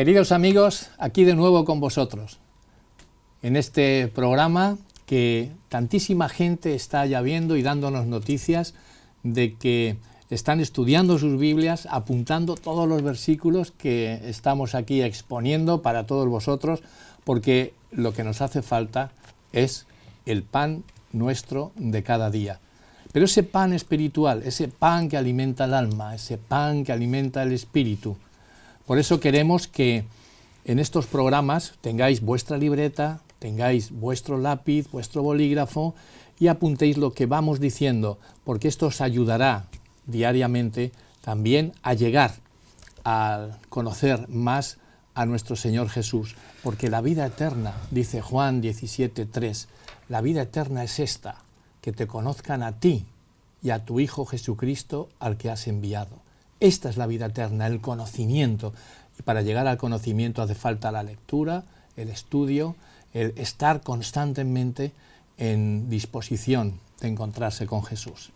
Queridos amigos, aquí de nuevo con vosotros, en este programa que tantísima gente está ya viendo y dándonos noticias de que están estudiando sus Biblias, apuntando todos los versículos que estamos aquí exponiendo para todos vosotros, porque lo que nos hace falta es el pan nuestro de cada día. Pero ese pan espiritual, ese pan que alimenta el alma, ese pan que alimenta el espíritu. Por eso queremos que en estos programas tengáis vuestra libreta, tengáis vuestro lápiz, vuestro bolígrafo y apuntéis lo que vamos diciendo, porque esto os ayudará diariamente también a llegar a conocer más a nuestro Señor Jesús, porque la vida eterna, dice Juan 17:3, la vida eterna es esta, que te conozcan a ti y a tu Hijo Jesucristo al que has enviado. Esta es la vida eterna, el conocimiento. Y para llegar al conocimiento hace falta la lectura, el estudio, el estar constantemente en disposición de encontrarse con Jesús.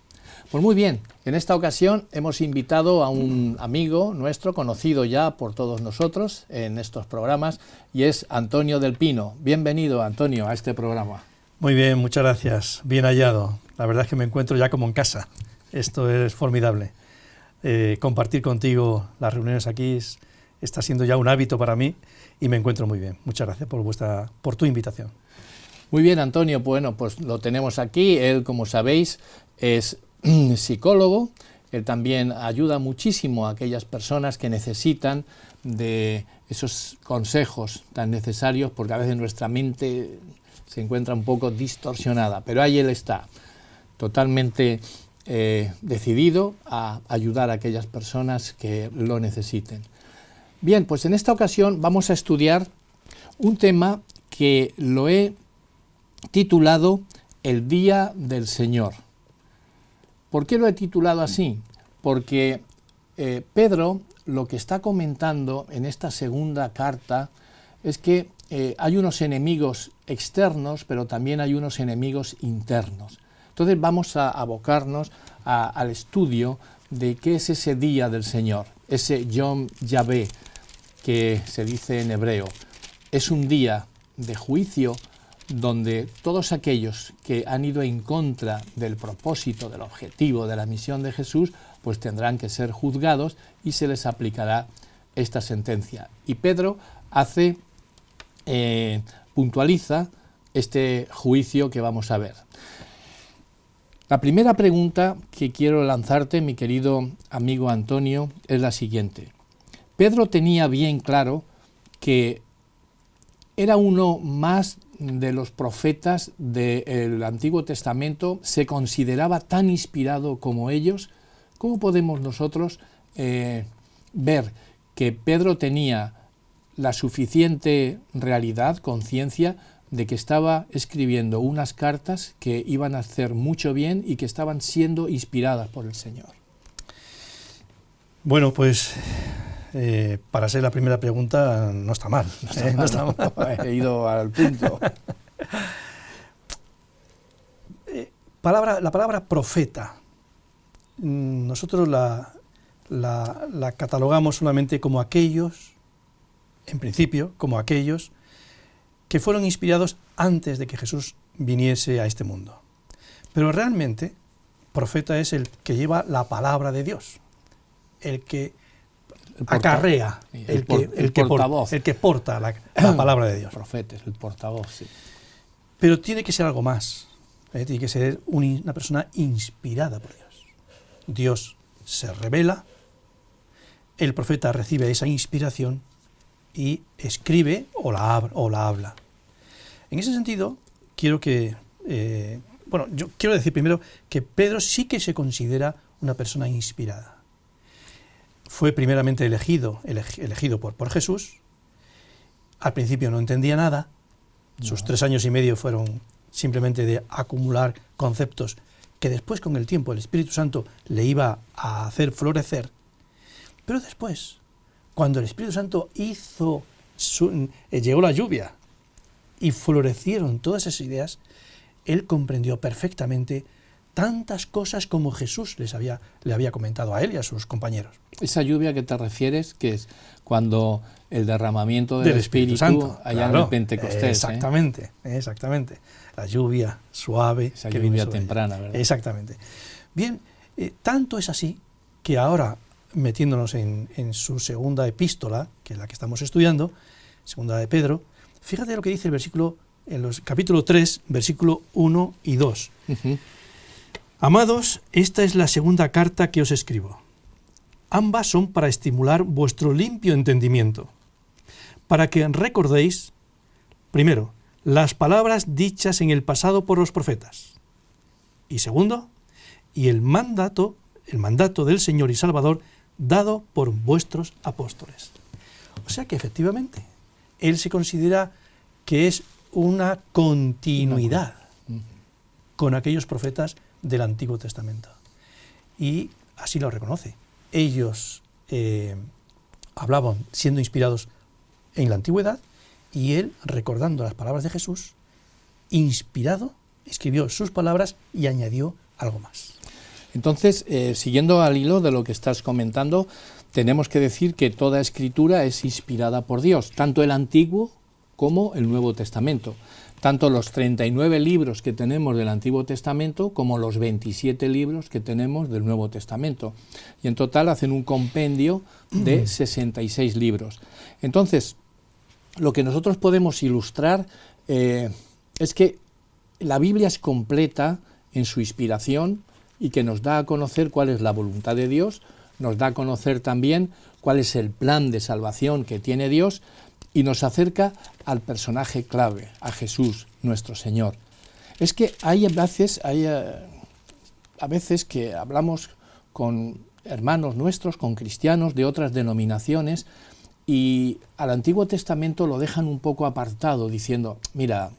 Pues muy bien, en esta ocasión hemos invitado a un amigo nuestro, conocido ya por todos nosotros en estos programas, y es Antonio del Pino. Bienvenido, Antonio, a este programa. Muy bien, muchas gracias. Bien hallado. La verdad es que me encuentro ya como en casa. Esto es formidable. Compartir contigo las reuniones aquí está siendo ya un hábito para mí y me encuentro muy bien. Muchas gracias por tu invitación. Muy bien, Antonio. Bueno, pues lo tenemos aquí. Él, como sabéis, es psicólogo. Él también ayuda muchísimo a aquellas personas que necesitan de esos consejos tan necesarios, porque a veces nuestra mente se encuentra un poco distorsionada, pero ahí él está, totalmente decidido a ayudar a aquellas personas que lo necesiten. Bien, pues en esta ocasión vamos a estudiar un tema que lo he titulado El Día del Señor. ¿Por qué lo he titulado así? Porque Pedro lo que está comentando en esta segunda carta es que hay unos enemigos externos, pero también hay unos enemigos internos. Entonces vamos a abocarnos al estudio de qué es ese día del Señor, ese Yom Yahvé, que se dice en hebreo. Es un día de juicio donde todos aquellos que han ido en contra del propósito, del objetivo, de la misión de Jesús, pues tendrán que ser juzgados y se les aplicará esta sentencia. Y Pedro puntualiza este juicio que vamos a ver. La primera pregunta que quiero lanzarte, mi querido amigo Antonio, es la siguiente. Pedro tenía bien claro que era uno más de los profetas del Antiguo Testamento, se consideraba tan inspirado como ellos. ¿Cómo podemos nosotros ver que Pedro tenía la suficiente realidad, conciencia, de que estaba escribiendo unas cartas que iban a hacer mucho bien y que estaban siendo inspiradas por el Señor? Bueno, pues para ser la primera pregunta no está mal. No está mal. He ido al punto. La palabra profeta, nosotros la catalogamos solamente como aquellos, en principio, como aquellos que fueron inspirados antes de que Jesús viniese a este mundo. Pero realmente, profeta es el que lleva la palabra de Dios, el que acarrea, el que porta la palabra de Dios. El profeta es el portavoz, sí. Pero tiene que ser algo más, tiene que ser una persona inspirada por Dios. Dios se revela, el profeta recibe esa inspiración y escribe o la habla. En ese sentido, yo quiero decir primero que Pedro sí que se considera una persona inspirada. Fue primeramente elegido por Jesús. Al principio no entendía nada. Sus 3 años y medio fueron simplemente de acumular conceptos que después, con el tiempo, el Espíritu Santo le iba a hacer florecer. Pero después, cuando el Espíritu Santo llegó la lluvia y florecieron todas esas ideas, él comprendió perfectamente tantas cosas como Jesús le había comentado a él y a sus compañeros. Esa lluvia que te refieres, que es cuando el derramamiento del Espíritu Santo, allá claro, en el Pentecostés. Exactamente, exactamente. La lluvia suave. Esa lluvia temprana, ella. ¿verdad? Exactamente. Bien, tanto es así que ahora, metiéndonos en su segunda epístola, que es la que estamos estudiando, segunda de Pedro, fíjate lo que dice el versículo, en los capítulo 3, versículo 1 y 2. Uh-huh. Amados, esta es la segunda carta que os escribo. Ambas son para estimular vuestro limpio entendimiento, para que recordéis, primero, las palabras dichas en el pasado por los profetas, y segundo, y el mandato del Señor y Salvador dado por vuestros apóstoles. O sea que efectivamente, él se considera que es una continuidad con aquellos profetas del Antiguo Testamento. Y así lo reconoce. Ellos hablaban siendo inspirados en la antigüedad y él, recordando las palabras de Jesús, inspirado, escribió sus palabras y añadió algo más. Entonces, siguiendo al hilo de lo que estás comentando, tenemos que decir que toda escritura es inspirada por Dios, tanto el Antiguo como el Nuevo Testamento. Tanto los 39 libros que tenemos del Antiguo Testamento como los 27 libros que tenemos del Nuevo Testamento. Y en total hacen un compendio de 66 libros. Entonces, lo que nosotros podemos ilustrar es que la Biblia es completa en su inspiración y que nos da a conocer cuál es la voluntad de Dios, nos da a conocer también cuál es el plan de salvación que tiene Dios, y nos acerca al personaje clave, a Jesús, nuestro Señor. Es que hay a veces que hablamos con hermanos nuestros, con cristianos de otras denominaciones, y al Antiguo Testamento lo dejan un poco apartado, diciendo, mira,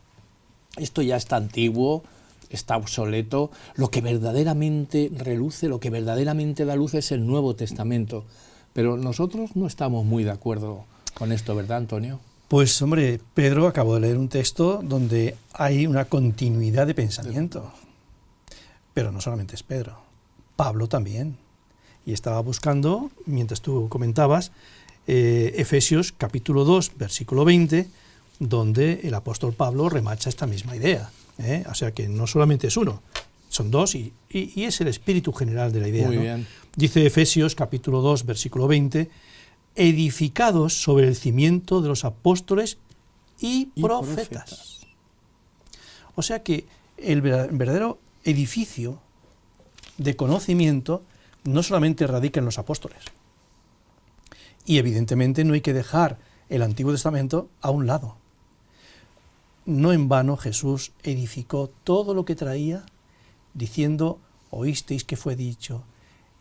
esto ya está antiguo, está obsoleto, lo que verdaderamente reluce, lo que verdaderamente da luz es el Nuevo Testamento. Pero nosotros no estamos muy de acuerdo con esto, ¿verdad, Antonio? Pues, hombre, Pedro acabó de leer un texto donde hay una continuidad de pensamiento. Pero no solamente es Pedro, Pablo también. Y estaba buscando, mientras tú comentabas, Efesios capítulo 2, versículo 20, donde el apóstol Pablo remacha esta misma idea. O sea que no solamente es uno, son dos y es el espíritu general de la idea. Muy ¿no? bien. Dice Efesios capítulo 2, versículo 20, edificados sobre el cimiento de los apóstoles y profetas. O sea que el verdadero edificio de conocimiento no solamente radica en los apóstoles. Y evidentemente no hay que dejar el Antiguo Testamento a un lado. No en vano Jesús edificó todo lo que traía diciendo, oísteis que fue dicho,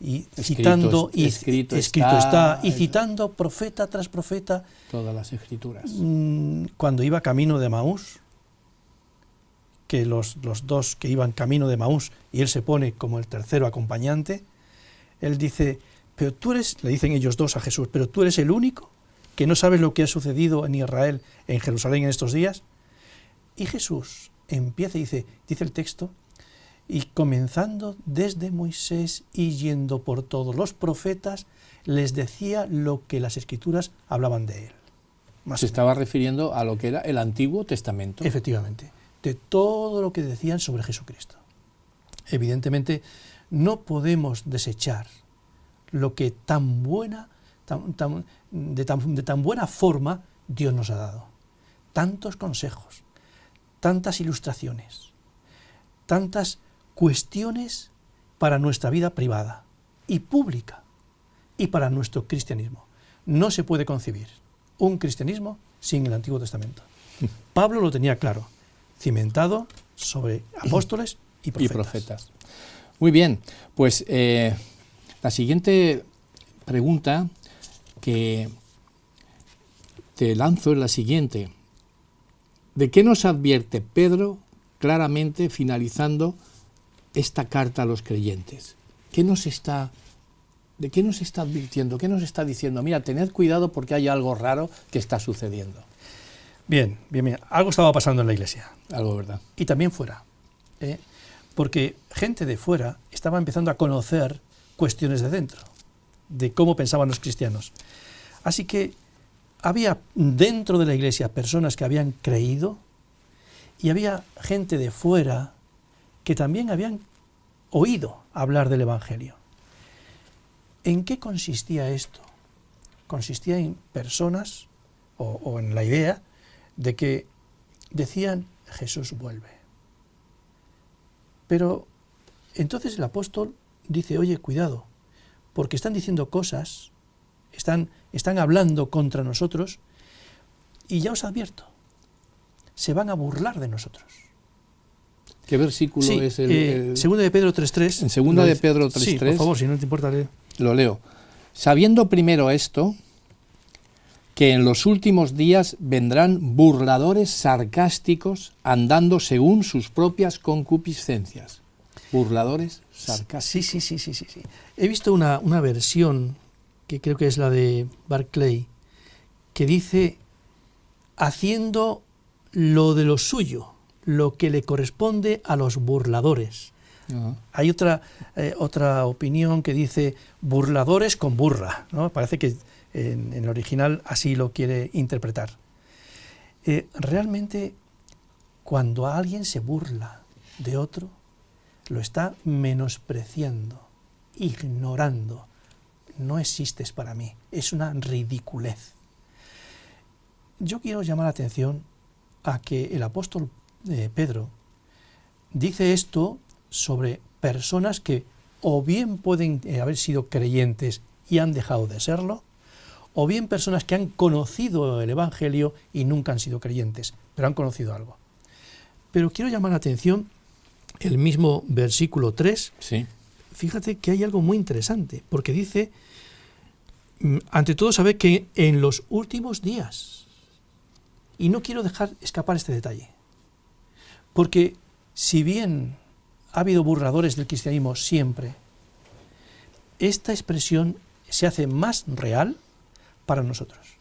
y citando, escrito está, y citando profeta tras profeta. Todas las escrituras. Cuando iba camino de Emaús, que los dos que iban camino de Emaús, y él se pone como el tercero acompañante, él dice, pero tú eres, le dicen ellos dos a Jesús, pero tú eres el único que no sabes lo que ha sucedido en Israel, en Jerusalén en estos días. Y Jesús empieza y dice el texto, y comenzando desde Moisés y yendo por todos los profetas, les decía lo que las Escrituras hablaban de él. Se estaba refiriendo a lo que era el Antiguo Testamento. Efectivamente, de todo lo que decían sobre Jesucristo. Evidentemente, no podemos desechar lo que de tan buena forma Dios nos ha dado. Tantos consejos, tantas ilustraciones, tantas cuestiones para nuestra vida privada y pública y para nuestro cristianismo. No se puede concebir un cristianismo sin el Antiguo Testamento. Pablo lo tenía claro, cimentado sobre apóstoles y profetas. Muy bien, pues la siguiente pregunta que te lanzo es la siguiente. ¿De qué nos advierte Pedro claramente finalizando esta carta a los creyentes? ¿De qué nos está advirtiendo? ¿Qué nos está diciendo? Mira, tened cuidado porque hay algo raro que está sucediendo. Bien. Algo estaba pasando en la iglesia. Algo, ¿verdad? Y también fuera. Porque gente de fuera estaba empezando a conocer cuestiones de dentro, de cómo pensaban los cristianos. Así que había dentro de la iglesia personas que habían creído y había gente de fuera que también habían oído hablar del Evangelio. ¿En qué consistía esto? Consistía en personas o en la idea de que decían Jesús vuelve. Pero entonces el apóstol dice, oye, cuidado, porque están diciendo cosas, están hablando contra nosotros, y ya os advierto, se van a burlar de nosotros. ¿Qué versículo es el...? Segunda de Pedro 3.3. En segunda de Pedro 3.3. Sí, por favor, si no te importa leer. Lo leo. Sabiendo primero esto, que en los últimos días vendrán burladores sarcásticos andando según sus propias concupiscencias. Burladores sarcásticos. Sí. He visto una versión, que creo que es la de Barclay, que dice, haciendo lo de lo suyo, lo que le corresponde a los burladores. Uh-huh. Hay otra opinión que dice burladores con burra, ¿no? Parece que en el original así lo quiere interpretar. Realmente, cuando alguien se burla de otro, lo está menospreciando, ignorando. No existes para mí, es una ridiculez. Yo quiero llamar la atención a que el apóstol Pedro dice esto sobre personas que o bien pueden haber sido creyentes y han dejado de serlo, o bien personas que han conocido el Evangelio y nunca han sido creyentes, pero han conocido algo. Pero quiero llamar la atención el mismo versículo 3. Sí. Fíjate que hay algo muy interesante, porque dice, ante todo sabed que en los últimos días, y no quiero dejar escapar este detalle, porque si bien ha habido burladores del cristianismo siempre, esta expresión se hace más real para nosotros,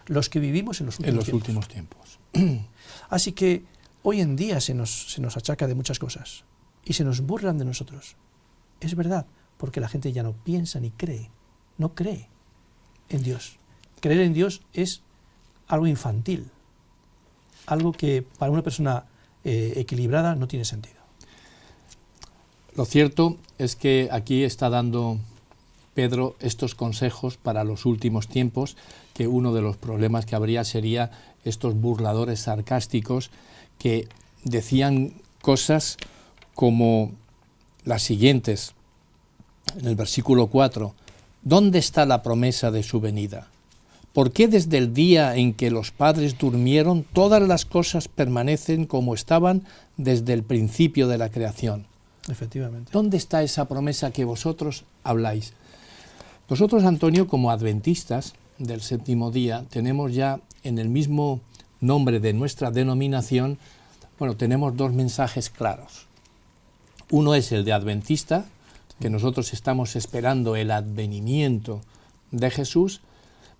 los que vivimos en los últimos tiempos. Así que hoy en día se nos achaca de muchas cosas y se nos burlan de nosotros. Es verdad, porque la gente ya no piensa ni cree, no cree en Dios. Creer en Dios es algo infantil, algo que para una persona equilibrada no tiene sentido. Lo cierto es que aquí está dando Pedro estos consejos para los últimos tiempos, que uno de los problemas que habría sería estos burladores sarcásticos que decían cosas como las siguientes, en el versículo 4, ¿dónde está la promesa de su venida? ¿Por qué desde el día en que los padres durmieron todas las cosas permanecen como estaban desde el principio de la creación? Efectivamente. ¿Dónde está esa promesa que vosotros habláis? Nosotros, Antonio, como adventistas del séptimo día, tenemos ya en el mismo nombre de nuestra denominación, tenemos dos mensajes claros. Uno es el de adventista, que nosotros estamos esperando el advenimiento de Jesús,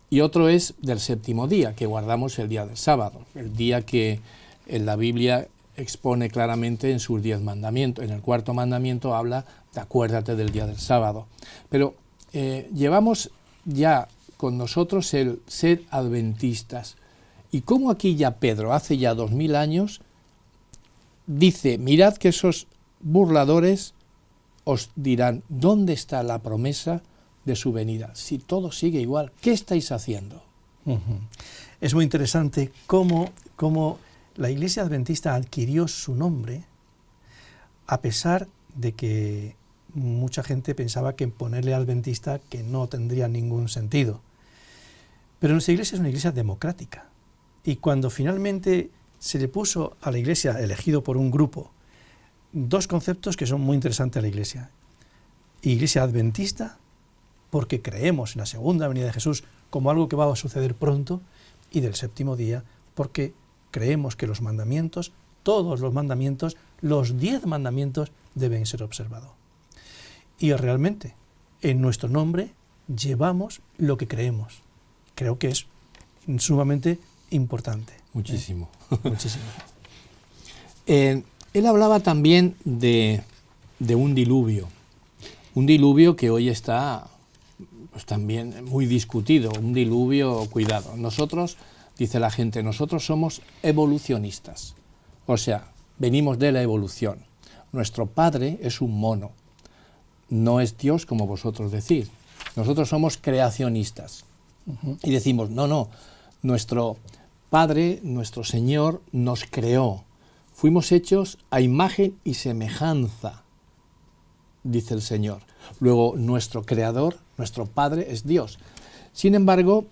y otro es del séptimo día, que guardamos el día del sábado, el día que en la Biblia expone claramente en sus 10 mandamientos. En el cuarto mandamiento habla de acuérdate del día del sábado. Pero llevamos ya con nosotros el ser adventistas. Y como aquí ya Pedro, hace ya 2000 años, dice, mirad que esos burladores os dirán, ¿dónde está la promesa de su venida? Si todo sigue igual, ¿qué estáis haciendo? Uh-huh. Es muy interesante cómo la Iglesia Adventista adquirió su nombre a pesar de que mucha gente pensaba que ponerle adventista que no tendría ningún sentido. Pero nuestra iglesia es una iglesia democrática. Y cuando finalmente se le puso a la iglesia, elegido por un grupo, dos conceptos que son muy interesantes a la iglesia. Iglesia adventista, porque creemos en la segunda venida de Jesús como algo que va a suceder pronto, y del séptimo día, porque creemos que los mandamientos, todos los mandamientos, los 10 mandamientos deben ser observados. Y realmente, en nuestro nombre, llevamos lo que creemos. Creo que es sumamente importante. Muchísimo. Muchísimo. Él hablaba también de de un diluvio que hoy está pues también muy discutido, un diluvio, cuidado. Nosotros, dice la gente, nosotros somos evolucionistas, o sea, venimos de la evolución. Nuestro padre es un mono, no es Dios como vosotros decís. Nosotros somos creacionistas y decimos, no, nuestro Padre, nuestro Señor nos creó, fuimos hechos a imagen y semejanza, dice el Señor. Luego, nuestro Creador, nuestro Padre es Dios. Sin embargo,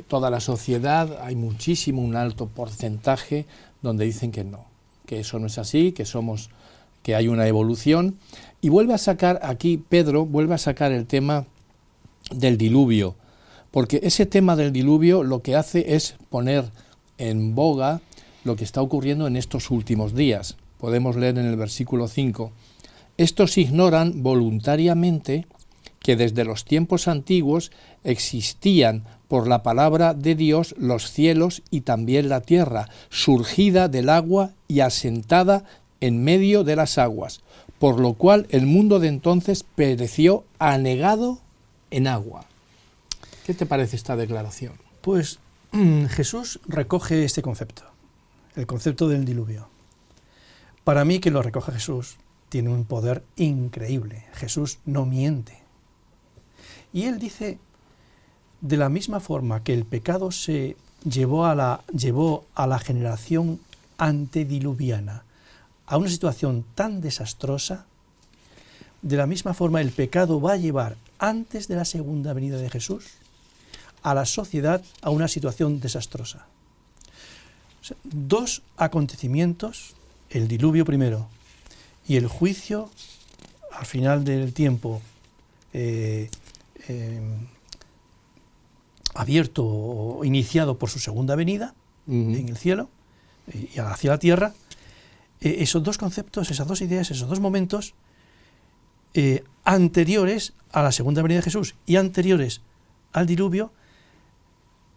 toda la sociedad, hay un alto porcentaje donde dicen que no, que eso no es así, que hay una evolución. Y vuelve a sacar aquí, Pedro vuelve a sacar el tema del diluvio, porque ese tema del diluvio lo que hace es poner en boga lo que está ocurriendo en estos últimos días. Podemos leer en el versículo 5, estos ignoran voluntariamente que desde los tiempos antiguos existían por la palabra de Dios los cielos y también la tierra, surgida del agua y asentada en medio de las aguas, por lo cual el mundo de entonces pereció anegado en agua. ¿Qué te parece esta declaración? Pues Jesús recoge este concepto, el concepto del diluvio. Para mí, que lo recoge Jesús, tiene un poder increíble. Jesús no miente. Y él dice, de la misma forma que el pecado se llevó a la generación antediluviana a una situación tan desastrosa, de la misma forma el pecado va a llevar, antes de la segunda venida de Jesús, a la sociedad a una situación desastrosa. O sea, dos acontecimientos, el diluvio primero y el juicio al final del tiempo abierto o iniciado por su segunda venida en el cielo y hacia la tierra, esos dos conceptos, esas dos ideas, esos dos momentos anteriores a la segunda venida de Jesús y anteriores al diluvio,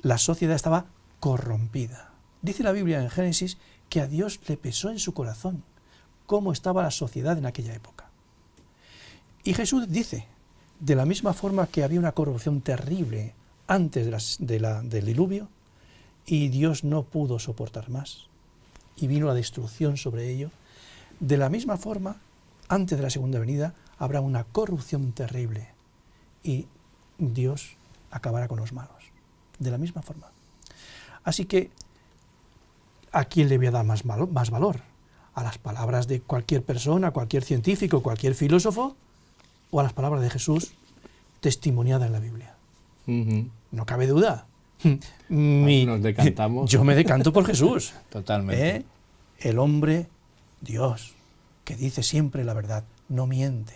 la sociedad estaba corrompida. Dice la Biblia en Génesis que a Dios le pesó en su corazón cómo estaba la sociedad en aquella época. Y Jesús dice, de la misma forma que había una corrupción terrible antes del diluvio, y Dios no pudo soportar más, y vino la destrucción sobre ello, de la misma forma, antes de la segunda venida, habrá una corrupción terrible, y Dios acabará con los malos. De la misma forma. Así que, ¿a quién le voy a dar más valor? ¿A las palabras de cualquier persona, cualquier científico, cualquier filósofo? ¿O a las palabras de Jesús testimoniadas en la Biblia? No cabe duda. Nos decantamos. Yo me decanto por Jesús. Totalmente. El hombre, Dios, que dice siempre la verdad, no miente.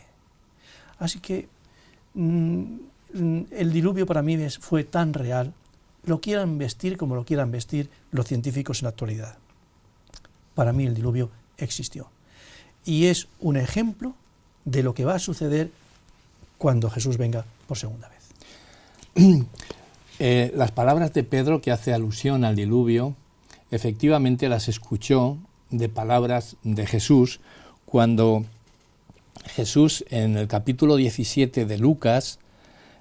Así que el diluvio para mí fue tan real, lo quieran vestir como lo quieran vestir los científicos en la actualidad. Para mí el diluvio existió. Y es un ejemplo de lo que va a suceder cuando Jesús venga por segunda vez. Las palabras de Pedro, que hace alusión al diluvio, efectivamente las escuchó de palabras de Jesús cuando Jesús, en el capítulo 17 de Lucas,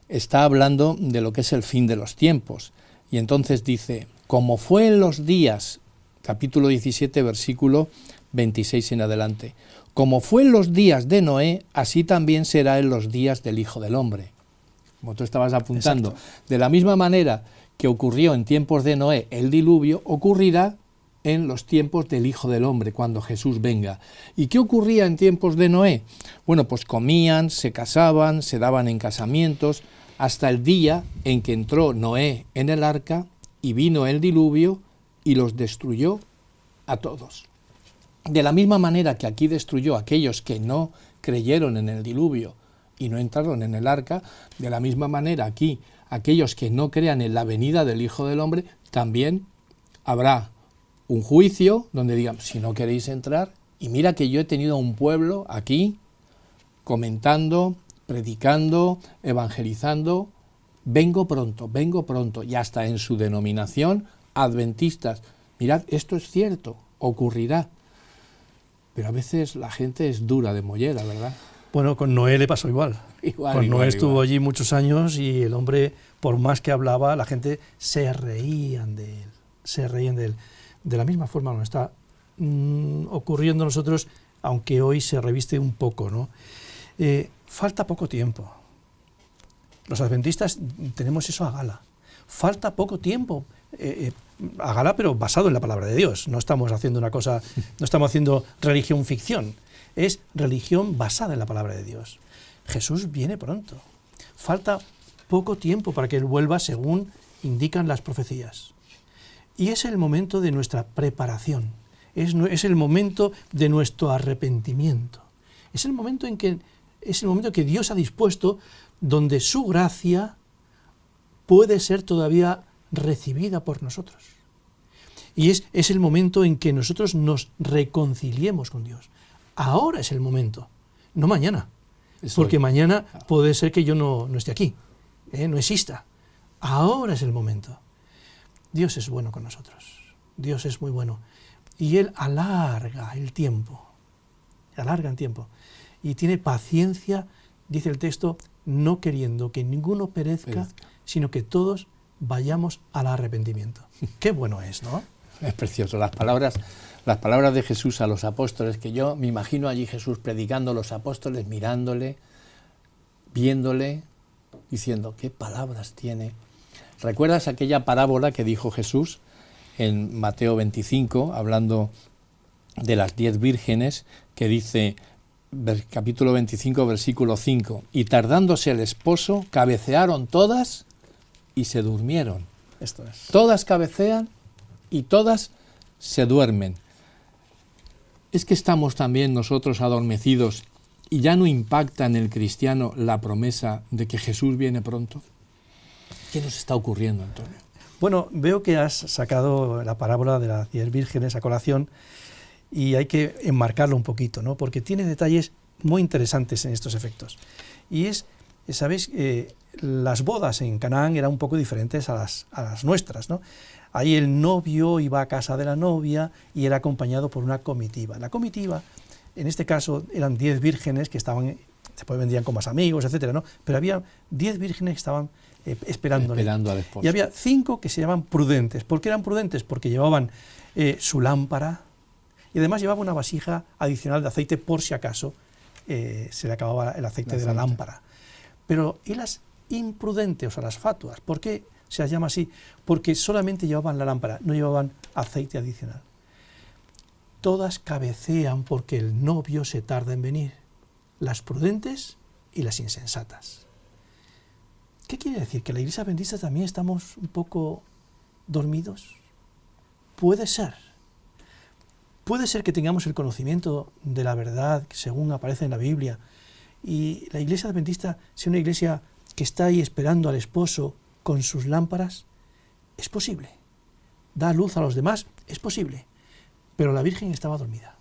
está hablando de lo que es el fin de los tiempos. Y entonces dice, como fue en los días, capítulo 17, versículo 26 en adelante, como fue en los días de Noé, así también será en los días del Hijo del Hombre. Como tú estabas apuntando. Exacto. De la misma manera que ocurrió en tiempos de Noé el diluvio, ocurrirá en los tiempos del Hijo del Hombre, cuando Jesús venga. ¿Y qué ocurría en tiempos de Noé? Bueno, pues comían, se casaban, se daban en casamientos, hasta el día en que entró Noé en el arca y vino el diluvio y los destruyó a todos. De la misma manera que aquí destruyó a aquellos que no creyeron en el diluvio y no entraron en el arca, de la misma manera aquí aquellos que no crean en la venida del Hijo del Hombre, también habrá un juicio donde digan, si no queréis entrar, y mira que yo he tenido un pueblo aquí comentando, predicando, evangelizando, vengo pronto, y hasta en su denominación, adventistas, mirad, esto es cierto, ocurrirá. Pero a veces la gente es dura de mollera, ¿verdad? Bueno, con Noé le pasó igual. Con Noé estuvo allí muchos años y el hombre, por más que hablaba, la gente se reían de él. De la misma forma nos está ocurriendo a nosotros, aunque hoy se reviste un poco, ¿no? Falta poco tiempo. Los adventistas tenemos eso a gala. Falta poco tiempo a gala, pero basado en la palabra de Dios. No estamos haciendo una cosa, no estamos haciendo religión ficción. Es religión basada en la palabra de Dios. Jesús viene pronto. Falta poco tiempo para que Él vuelva según indican las profecías. Y es el momento de nuestra preparación. Es el momento de nuestro arrepentimiento. Es el momento que Dios ha dispuesto donde su gracia puede ser todavía recibida por nosotros. Y es el momento en que nosotros nos reconciliemos con Dios. Ahora es el momento, no mañana. Porque mañana puede ser que yo no esté aquí, no exista. Ahora es el momento. Dios es bueno con nosotros. Dios es muy bueno. Y Él alarga el tiempo. Y tiene paciencia, dice el texto, no queriendo que ninguno perezca, sino que todos vayamos al arrepentimiento. Qué bueno es, ¿no? Es precioso. Las palabras de Jesús a los apóstoles, que yo me imagino allí Jesús predicando, los apóstoles mirándole, viéndole, diciendo, ¿qué palabras tiene? ¿Recuerdas aquella parábola que dijo Jesús en Mateo 25, hablando de las 10 vírgenes, que dice, capítulo 25, versículo 5, y tardándose el esposo, cabecearon todas y se durmieron. Esto es. Todas cabecean y todas se duermen. ¿Es que estamos también nosotros adormecidos y ya no impacta en el cristiano la promesa de que Jesús viene pronto? ¿Qué nos está ocurriendo, Antonio? Bueno, veo que has sacado la parábola de las 10 vírgenes a colación y hay que enmarcarlo un poquito, ¿no? Porque tiene detalles muy interesantes en estos efectos. Y ¿sabéis? Las bodas en Canaán eran un poco diferentes a las nuestras, ¿no? Ahí el novio iba a casa de la novia y era acompañado por una comitiva. La comitiva, en este caso, eran 10 vírgenes que estaban, después vendrían con más amigos, etcétera, ¿no? Pero había 10 vírgenes que estaban esperándole. Esperando al esposo. Y había 5 que se llamaban prudentes. ¿Por qué eran prudentes? Porque llevaban su lámpara y además llevaban una vasija adicional de aceite por si acaso se le acababa el aceite de la lámpara. Pero ¿y las imprudentes, o sea, las fatuas? ¿Por qué se las llama así? Porque solamente llevaban la lámpara, no llevaban aceite adicional. Todas cabecean porque el novio se tarda en venir. Las prudentes y las insensatas. ¿Qué quiere decir? ¿Que la Iglesia Adventista también estamos un poco dormidos? Puede ser. Puede ser que tengamos el conocimiento de la verdad según aparece en la Biblia y la Iglesia Adventista sea una iglesia que está ahí esperando al esposo con sus lámparas. Es posible. Da luz a los demás, es posible. Pero la Virgen estaba dormida.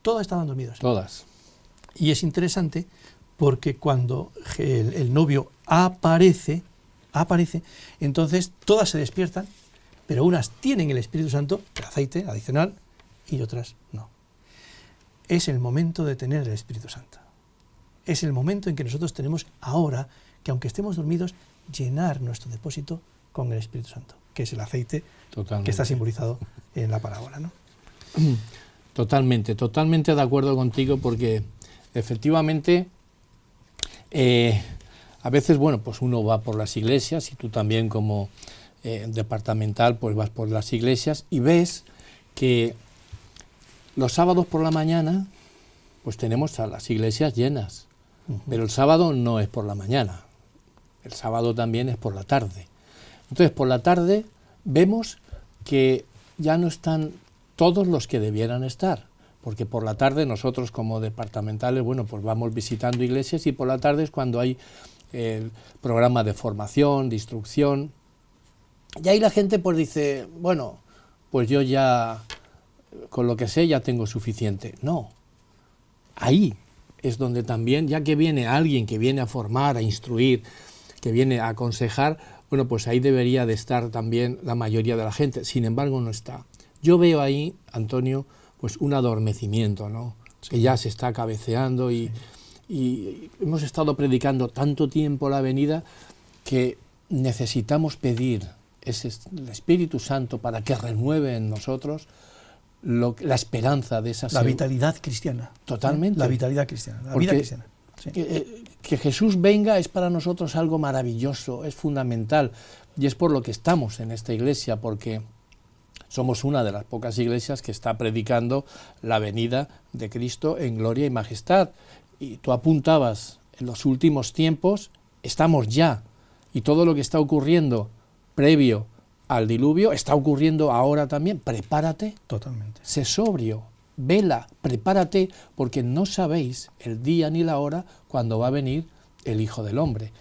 Todas estaban dormidas. Todas. Y es interesante porque cuando el novio aparece, entonces todas se despiertan, pero unas tienen el Espíritu Santo, el aceite adicional, y otras no. Es el momento de tener el Espíritu Santo. Es el momento en que nosotros tenemos ahora, que aunque estemos dormidos, llenar nuestro depósito con el Espíritu Santo, que es el aceite que está simbolizado en la parábola, ¿no? Totalmente de acuerdo contigo, porque efectivamente a veces, bueno, pues uno va por las iglesias y tú también como departamental pues vas por las iglesias y ves que los sábados por la mañana pues tenemos a las iglesias llenas, pero el sábado no es por la mañana, el sábado también es por la tarde. Entonces por la tarde vemos que ya no están todos los que debieran estar, porque por la tarde nosotros como departamentales, bueno, pues vamos visitando iglesias y por la tarde es cuando hay el programa de formación, de instrucción, y ahí la gente pues dice, bueno, pues yo ya con lo que sé ya tengo suficiente. No, ahí es donde también, ya que viene alguien que viene a formar, a instruir, que viene a aconsejar, bueno, pues ahí debería de estar también la mayoría de la gente, sin embargo no está. Yo veo ahí, Antonio, pues un adormecimiento, ¿no? que ya se está cabeceando y hemos estado predicando tanto tiempo la venida que necesitamos pedir el Espíritu Santo para que renueve en nosotros la esperanza de esa... La vitalidad cristiana. Totalmente. La vitalidad cristiana, la vida cristiana. Sí. Que Jesús venga es para nosotros algo maravilloso, es fundamental, y es por lo que estamos en esta iglesia, porque somos una de las pocas iglesias que está predicando la venida de Cristo en gloria y majestad. Y tú apuntabas, en los últimos tiempos estamos ya, y todo lo que está ocurriendo previo al diluvio está ocurriendo ahora también. Prepárate. Totalmente. Sé sobrio, vela, prepárate, porque no sabéis el día ni la hora cuando va a venir el Hijo del Hombre.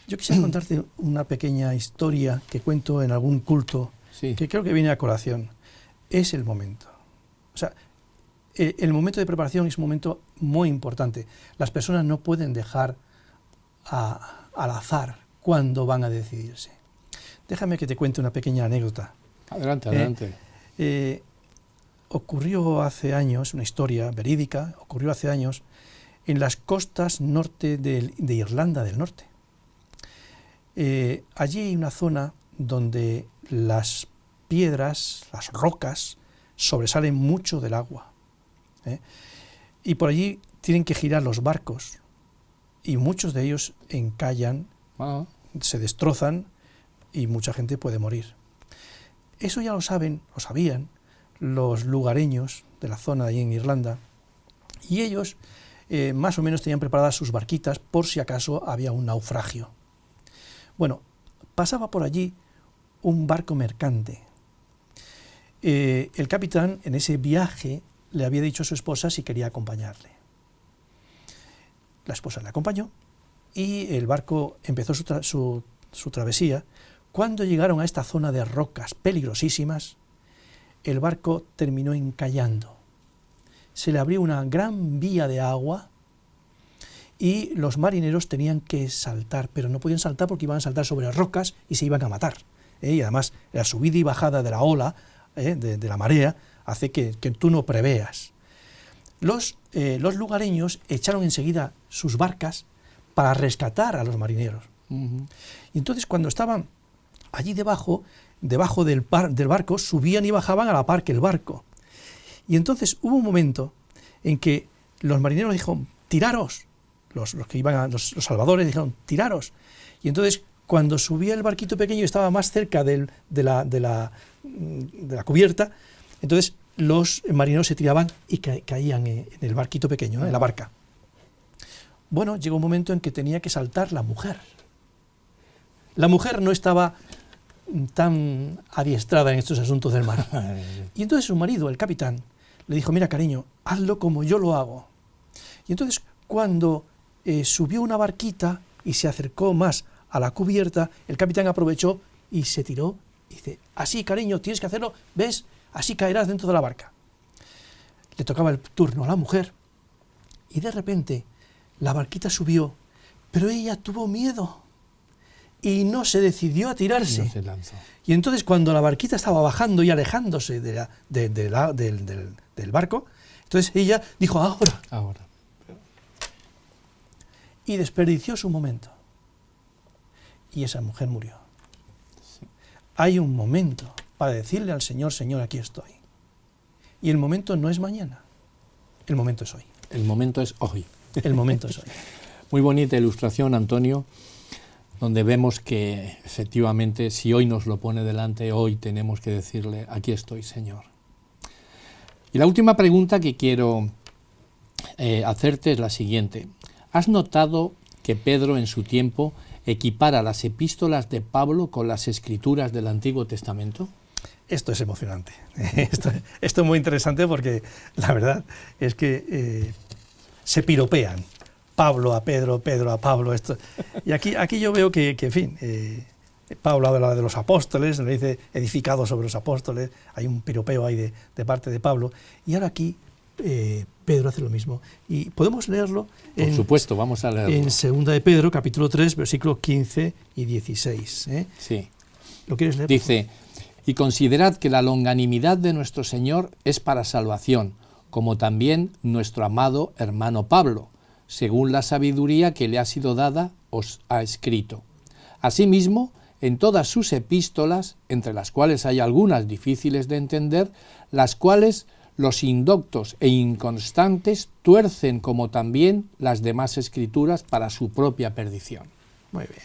Yo quisiera contarte una pequeña historia que cuento en algún culto, sí, que creo que viene a colación. Es el momento. O sea, el momento de preparación es un momento muy importante. Las personas no pueden dejar al azar cuándo van a decidirse. Déjame que te cuente una pequeña anécdota. Adelante, adelante. Ocurrió hace años, una historia verídica, ocurrió hace años en las costas norte de Irlanda del Norte. Allí hay una zona donde las piedras, las rocas, sobresalen mucho del agua. Y por allí tienen que girar los barcos y muchos de ellos encallan, se destrozan y mucha gente puede morir. Eso ya lo sabían los lugareños de la zona de allí en Irlanda, y ellos más o menos tenían preparadas sus barquitas por si acaso había un naufragio. Bueno, pasaba por allí un barco mercante. El capitán en ese viaje le había dicho a su esposa si quería acompañarle. La esposa le acompañó y el barco empezó su travesía. Cuando llegaron a esta zona de rocas peligrosísimas, el barco terminó encallando. Se le abrió una gran vía de agua y los marineros tenían que saltar, pero no podían saltar porque iban a saltar sobre rocas y se iban a matar. Y además la subida y bajada de la ola, de la marea, hace que tú no preveas. Los lugareños echaron enseguida sus barcas para rescatar a los marineros. Y entonces cuando estaban allí debajo del barco, subían y bajaban a la par que el barco. Y entonces hubo un momento en que los marineros dijeron, tiraros. Los que iban, los salvadores dijeron, tiraros. Y entonces, cuando subía el barquito pequeño y estaba más cerca de la cubierta, entonces los marineros se tiraban y caían en el barquito pequeño, en la barca. Bueno, llegó un momento en que tenía que saltar la mujer. La mujer no estaba tan adiestrada en estos asuntos del mar. Y entonces su marido, el capitán, le dijo, mira cariño, hazlo como yo lo hago. Y entonces cuando subió una barquita y se acercó más a la cubierta, el capitán aprovechó y se tiró y dice, así cariño, tienes que hacerlo, ¿ves? Así caerás dentro de la barca. Le tocaba el turno a la mujer y de repente la barquita subió, pero ella tuvo miedo y no se decidió a tirarse. No se lanzó. Y entonces cuando la barquita estaba bajando y alejándose del barco, entonces ella dijo, ahora. Y desperdició su momento. Y esa mujer murió. Sí. Hay un momento para decirle al Señor, Señor, aquí estoy. Y el momento no es mañana, el momento es hoy. El momento es hoy. El momento es hoy. Muy bonita ilustración, Antonio, donde vemos que efectivamente si hoy nos lo pone delante, hoy tenemos que decirle, aquí estoy, Señor. Y la última pregunta que quiero hacerte es la siguiente. ¿Has notado que Pedro en su tiempo equipara las epístolas de Pablo con las escrituras del Antiguo Testamento? Esto es emocionante. Esto es muy interesante porque la verdad es que se piropean. Pablo a Pedro, Pedro a Pablo. Y aquí yo veo que en fin, Pablo habla de los apóstoles, le dice edificado sobre los apóstoles, hay un piropeo ahí de parte de Pablo. Y ahora aquí Pedro hace lo mismo. Y podemos leerlo. Por supuesto, vamos a leerlo. En 2 de Pedro, capítulo 3, versículos 15 y 16. Sí. ¿Lo quieres leer? Dice, y considerad que la longanimidad de nuestro Señor es para salvación, como también nuestro amado hermano Pablo, según la sabiduría que le ha sido dada, os ha escrito. Asimismo, en todas sus epístolas, entre las cuales hay algunas difíciles de entender, las cuales los indoctos e inconstantes tuercen como también las demás escrituras para su propia perdición. Muy bien.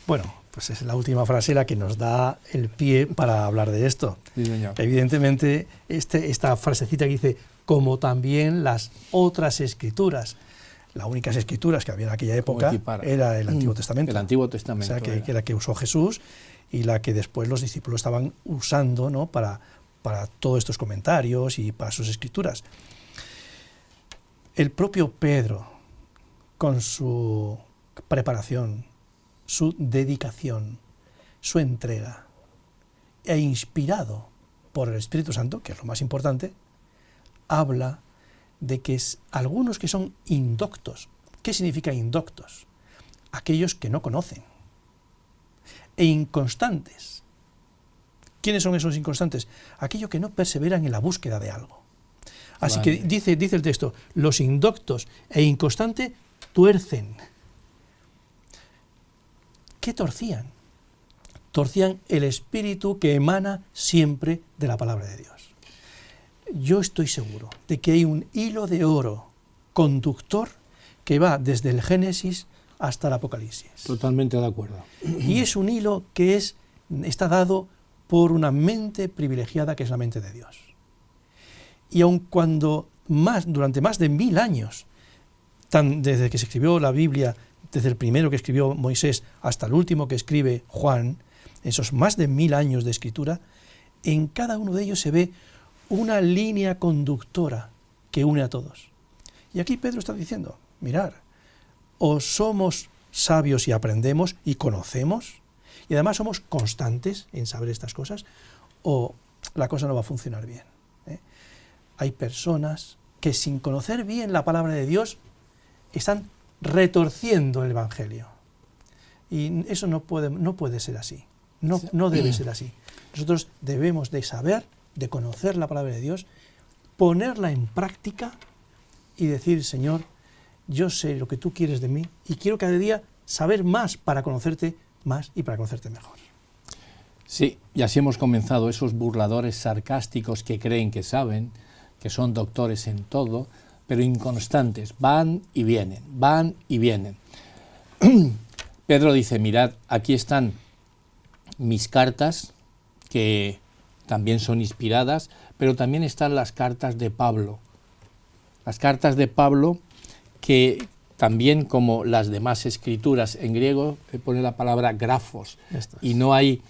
Bueno, pues es la última frase la que nos da el pie para hablar de esto. Sí, señor. Evidentemente, esta frasecita que dice, como también las otras escrituras. Las únicas escrituras que había en aquella época era el Antiguo Testamento. El Antiguo Testamento. O sea, que la que usó Jesús y la que después los discípulos estaban usando, ¿no?, para todos estos comentarios y para sus escrituras. El propio Pedro, con su preparación, su dedicación, su entrega, e inspirado por el Espíritu Santo, que es lo más importante, habla de que algunos que son indoctos. ¿Qué significa indoctos? Aquellos que no conocen. E inconstantes. ¿Quiénes son esos inconstantes? Aquellos que no perseveran en la búsqueda de algo. Así que dice el texto, los indoctos e inconstantes tuercen. ¿Qué torcían? Torcían el espíritu que emana siempre de la palabra de Dios. Yo estoy seguro de que hay un hilo de oro conductor que va desde el Génesis hasta el Apocalipsis. Totalmente de acuerdo. Y es un hilo que está dado por una mente privilegiada que es la mente de Dios. Y aun cuando durante más de 1000 años, desde que se escribió la Biblia, desde el primero que escribió Moisés hasta el último que escribe Juan, esos más de 1000 años de escritura, en cada uno de ellos se ve una línea conductora que une a todos. Y aquí Pedro está diciendo, mirad, o somos sabios y aprendemos y conocemos, y además somos constantes en saber estas cosas, o la cosa no va a funcionar bien. Hay personas que sin conocer bien la palabra de Dios están retorciendo el Evangelio. Y eso no puede ser así. No debe ser así. Nosotros debemos de saber, de conocer la palabra de Dios, ponerla en práctica y decir, Señor, yo sé lo que tú quieres de mí y quiero cada día saber más para conocerte más y para conocerte mejor. Sí, y así hemos comenzado, esos burladores sarcásticos que creen que saben, que son doctores en todo, pero inconstantes, van y vienen, van y vienen. Pedro dice, mirad, aquí están mis cartas, que también son inspiradas, pero también están las cartas de Pablo. Las cartas de Pablo, que también como las demás escrituras, en griego pone la palabra grafos, y no hay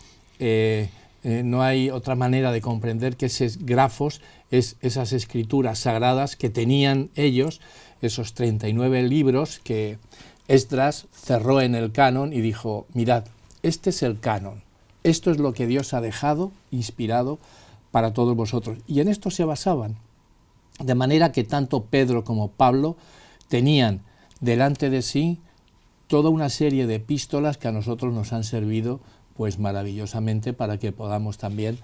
otra manera de comprender que esos grafos es esas escrituras sagradas que tenían ellos, esos 39 libros que Esdras cerró en el canon y dijo, mirad, este es el canon. Esto es lo que Dios ha dejado inspirado para todos vosotros. Y en esto se basaban. De manera que tanto Pedro como Pablo tenían delante de sí toda una serie de epístolas que a nosotros nos han servido pues maravillosamente para que podamos también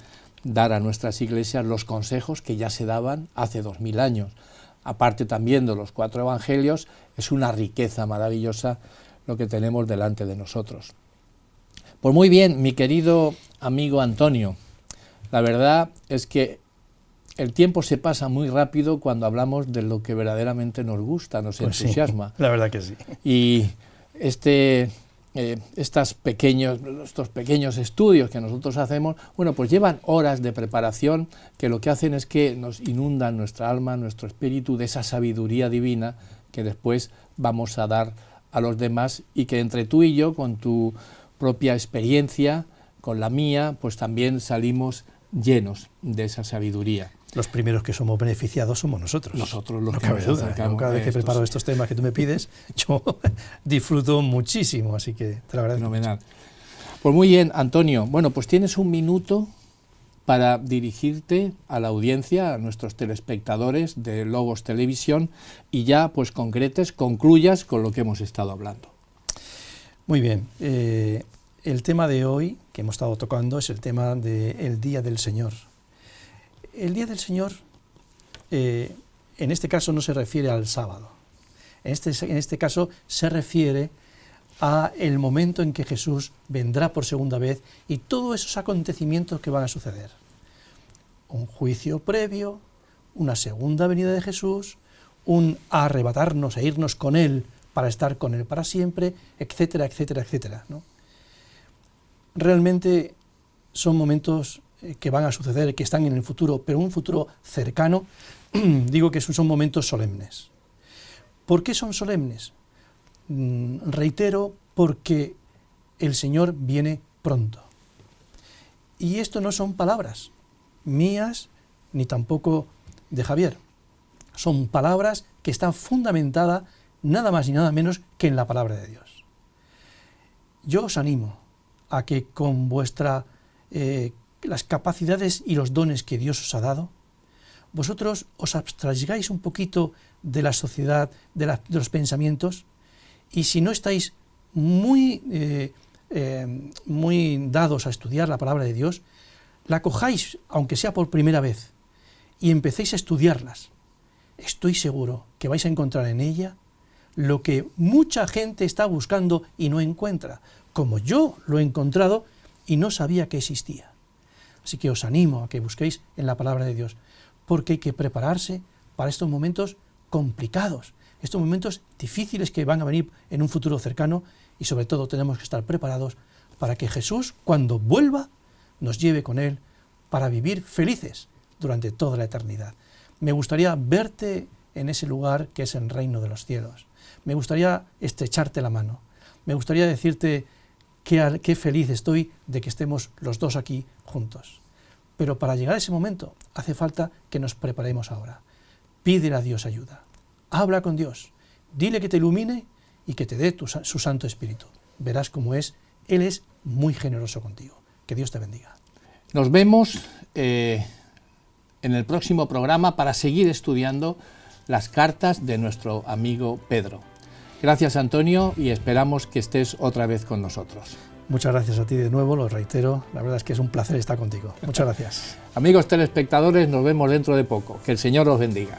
dar a nuestras iglesias los consejos que ya se daban hace 2000 años. Aparte también de los 4 evangelios, es una riqueza maravillosa lo que tenemos delante de nosotros. Pues muy bien, mi querido amigo Antonio, la verdad es que el tiempo se pasa muy rápido cuando hablamos de lo que verdaderamente nos gusta, nos entusiasma. Sí, la verdad que sí. Y estos pequeños estudios que nosotros hacemos, bueno, pues llevan horas de preparación que lo que hacen es que nos inundan nuestra alma, nuestro espíritu de esa sabiduría divina que después vamos a dar a los demás y que entre tú y yo, con tu propia experiencia, con la mía, pues también salimos llenos de esa sabiduría. Los primeros que somos beneficiados somos nosotros. Nosotros los no que cabe nos duda. acercamos. Cada vez que preparo estos temas que tú me pides, yo disfruto muchísimo, así que te lo agradezco. Fenomenal. Pues muy bien, Antonio. Bueno, pues tienes un minuto para dirigirte a la audiencia, a nuestros telespectadores de Logos Televisión y ya pues concluyas con lo que hemos estado hablando. Muy bien. El tema de hoy que hemos estado tocando es el tema del Día del Señor. El Día del Señor en este caso no se refiere al sábado. En este caso se refiere a el momento en que Jesús vendrá por segunda vez y todos esos acontecimientos que van a suceder. Un juicio previo, una segunda venida de Jesús, un arrebatarnos e irnos con Él para estar con Él para siempre, etcétera, etcétera, etcétera, ¿no? Realmente son momentos que van a suceder, que están en el futuro, pero un futuro cercano. Digo que son momentos solemnes. ¿Por qué son solemnes? Reitero, porque el Señor viene pronto. Y esto no son palabras mías, ni tampoco de Javier. Son palabras que están fundamentadas nada más y nada menos que en la palabra de Dios. Yo os animo a que con las capacidades y los dones que Dios os ha dado, vosotros os abstraigáis un poquito de la sociedad, de los pensamientos, y si no estáis muy dados a estudiar la palabra de Dios, la cojáis, aunque sea por primera vez, y empecéis a estudiarlas. Estoy seguro que vais a encontrar en ella lo que mucha gente está buscando y no encuentra, como yo lo he encontrado y no sabía que existía. Así que os animo a que busquéis en la palabra de Dios, porque hay que prepararse para estos momentos complicados, estos momentos difíciles que van a venir en un futuro cercano, y sobre todo tenemos que estar preparados para que Jesús, cuando vuelva, nos lleve con Él para vivir felices durante toda la eternidad. Me gustaría verte en ese lugar que es el reino de los cielos. Me gustaría estrecharte la mano. Me gustaría decirte qué feliz estoy de que estemos los dos aquí juntos. Pero para llegar a ese momento hace falta que nos preparemos ahora. Pídele a Dios ayuda. Habla con Dios. Dile que te ilumine y que te dé su Santo Espíritu. Verás cómo es. Él es muy generoso contigo. Que Dios te bendiga. Nos vemos en el próximo programa para seguir estudiando las cartas de nuestro amigo Pedro. Gracias, Antonio, y esperamos que estés otra vez con nosotros. Muchas gracias a ti de nuevo, lo reitero. La verdad es que es un placer estar contigo. Muchas gracias. Amigos telespectadores, nos vemos dentro de poco. Que el Señor os bendiga.